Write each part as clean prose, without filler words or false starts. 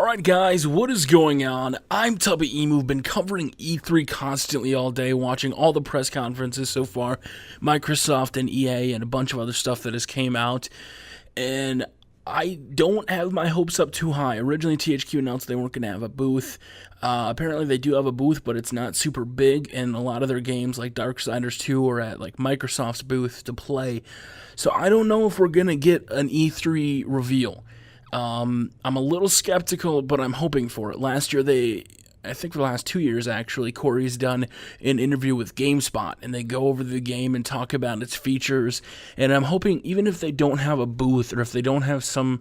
Alright guys, what is going on? I'm Tubby Emu, been covering E3 constantly all day, watching all the press conferences so far, Microsoft and EA and a bunch of other stuff that has came out, and I don't have my hopes up too high. Originally THQ announced they weren't going to have a booth. Apparently they do have a booth, but it's not super big, and a lot of their games like Darksiders 2 are at like Microsoft's booth to play, so I don't know if we're going to get an E3 reveal. I'm a little skeptical, but I'm hoping for it. Last year, I think for the last 2 years actually, Corey's done an interview with GameSpot, and they go over the game and talk about its features, and I'm hoping, even if they don't have a booth, or if they don't have some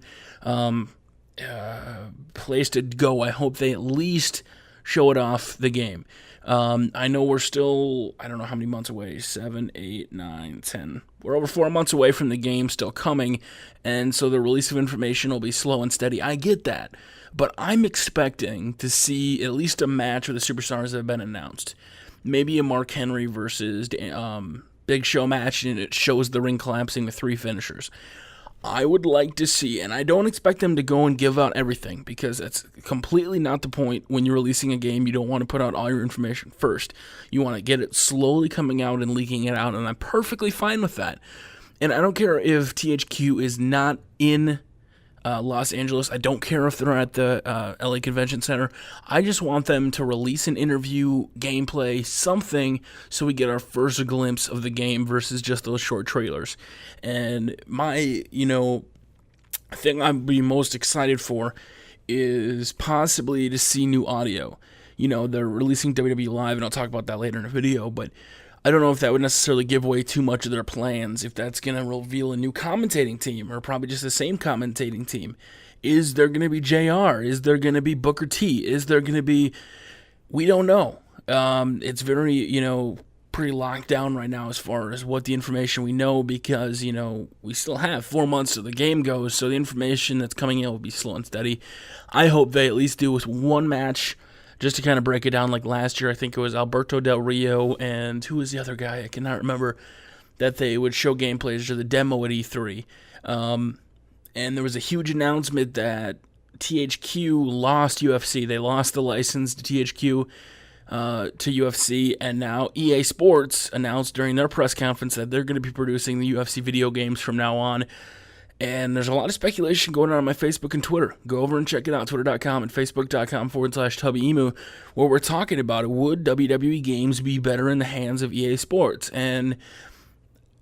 place to go, I hope they at least show it off the game. I know we're still, I don't know how many months away, 7, 8, 9, 10. We're over 4 months away from the game still coming, and so the release of information will be slow and steady. I get that, but I'm expecting to see at least a match with the superstars that have been announced. Maybe a Mark Henry versus Big Show match, and it shows the ring collapsing with 3 finishers. I would like to see, and I don't expect them to go and give out everything, because that's completely not the point. When you're releasing a game, you don't want to put out all your information first. You want to get it slowly coming out and leaking it out, and I'm perfectly fine with that. And I don't care if THQ is not in Los Angeles. I don't care if they're at the LA Convention Center. I just want them to release an interview, gameplay, something, so we get our first glimpse of the game versus just those short trailers. And my, thing I'd be most excited for is possibly to see new audio. They're releasing WWE Live, and I'll talk about that later in the video, but I don't know if that would necessarily give away too much of their plans, if that's going to reveal a new commentating team, or probably just the same commentating team. Is there going to be JR? Is there going to be Booker T? Is there going to be... We don't know. It's very, pretty locked down right now as far as what the information we know, because, we still have 4 months till the game goes, so the information that's coming in will be slow and steady. I hope they at least do with one match, just to kind of break it down. Like last year, I think it was Alberto Del Rio, and who was the other guy? I cannot remember, that they would show gameplays or the demo at E3. And there was a huge announcement that THQ lost UFC. They lost the license to THQ to UFC, and now EA Sports announced during their press conference that they're going to be producing the UFC video games from now on. And there's a lot of speculation going on my Facebook and Twitter. Go over and check it out, twitter.com and facebook.com/TubbyEmu, where we're talking about it. Would WWE games be better in the hands of EA Sports? And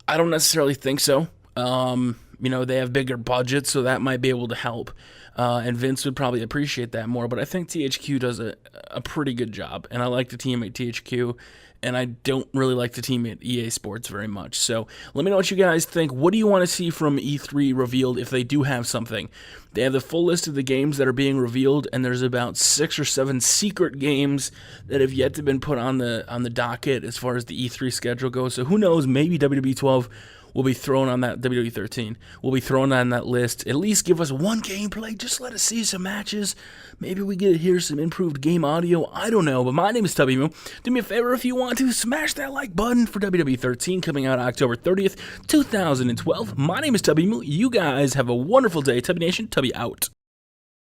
I don't necessarily think so. They have bigger budgets, so that might be able to help. And Vince would probably appreciate that more. But I think THQ does a pretty good job. And I like the team at THQ. And I don't really like the team at EA Sports very much. So let me know what you guys think. What do you want to see from E3 revealed if they do have something? They have the full list of the games that are being revealed, and there's about 6 or 7 secret games that have yet to been put on the docket as far as the E3 schedule goes. So who knows, maybe WWE 12 will be thrown on that, WWE 13 will be thrown on that list. At least give us one gameplay. Just let us see some matches. Maybe we get to hear some improved game audio. I don't know, but my name is Tubby Moo. Do me a favor if you want to, smash that like button for WWE 13 coming out October 30th, 2012. My name is Tubby Moo. You guys have a wonderful day. Tubby Nation, Tubby out.